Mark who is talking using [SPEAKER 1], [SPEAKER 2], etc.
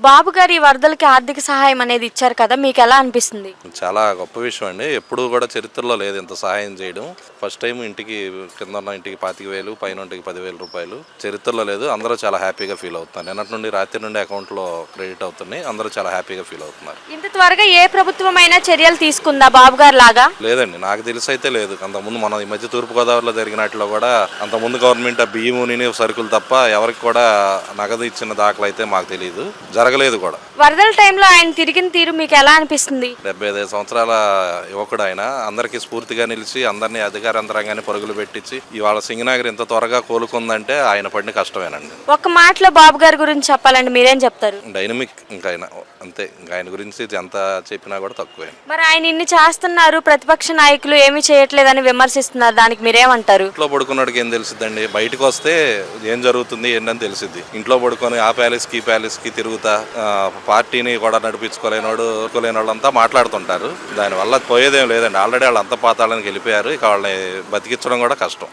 [SPEAKER 1] బాబు గారు ఈ వరదలకి ఆర్థిక సహాయం అనేది ఇచ్చారు కదా, మీకు ఎలా అనిపిస్తుంది?
[SPEAKER 2] చాలా గొప్ప విషయం అండి. ఎప్పుడూ కూడా చరిత్రలో లేదు ఇంత సహాయం చేయడం. ఫస్ట్ టైం ఇంటికి కింద ఉన్న ఇంటికి 25,000, పైన ఇంటికి 10,000 రూపాయలు చరిత్రలో లేదు. అందరూ చాలా హ్యాపీగా ఫీల్ అవుతున్నారు. నిన్నటి నుండి రాత్రి నుండి అకౌంట్లో క్రెడిట్ అవుతున్నాయి. అందరూ చాలా హ్యాపీగా ఫీల్ అవుతున్నారు.
[SPEAKER 1] ఇంత త్వరగా ఏ ప్రభుత్వమైనా చర్యలు తీసుకుందా బాబు గారు లాగా?
[SPEAKER 2] లేదండి, నాకు తెలిసి అయితే లేదు. అంతకుముందు మన ఈ మధ్య తూర్పుగోదావరిలో జరిగినట్లో కూడా అంతకుముందు గవర్నమెంట్ ఆ బియ్యము సరుకులు తప్ప ఎవరికి కూడా నగదు ఇచ్చిన దాఖలు అయితే మాకు తెలియదు, జరగలేదు కూడా.
[SPEAKER 1] వరదల టైంలో ఆయన తిరిగిన తీరు మీకు ఎలా అనిపిస్తుంది?
[SPEAKER 2] 75 సంవత్సరాల యువకుడు ఆయన. అందరికీ స్ఫూర్తిగా నిలిచి అందరినీ అధికార యంత్రాంగాన్ని పరుగులు పెట్టించి ఇవాళ సింగనగర్ ఇంత త్వరగా కోలుకుందంటే ఆయన పడిన కష్టమేనండి.
[SPEAKER 1] ఒక మాటలో బాబు గారి గురించి చెప్పాలండి, మీరేం చెప్తారు?
[SPEAKER 2] డైనమిక్, ఇంకా ఆయన అంతే. ఇంకా ఆయన గురించి ఎంత చెప్పినా కూడా తక్కువే.
[SPEAKER 1] మరి ఆయన ఇన్ని చేస్తున్నారు, ప్రతిపక్ష నాయకులు ఏమీ చేయట్లేదని విమర్శిస్తున్నారు, దానికి మీరేమంటారు?
[SPEAKER 2] ఇంట్లో పడుకున్నాడికి ఏం తెలిసిద్దండి? బయటకు వస్తే ఏం జరుగుతుంది ఏంటని తెలిసిద్ది. ఇంట్లో పడుకొని ఆ ప్యాలెస్కి తిరుగుతా పార్టీని కూడా నడిపించుకోలేని వాళ్ళంతా మాట్లాడుతుంటారు. దానివల్ల పోయేదేం లేదండి. ఆల్రెడీ వాళ్ళు అంత పాతాళానికి వెళ్ళిపోయారు. ఇక వాళ్ళని బతికించడం కూడా కష్టం.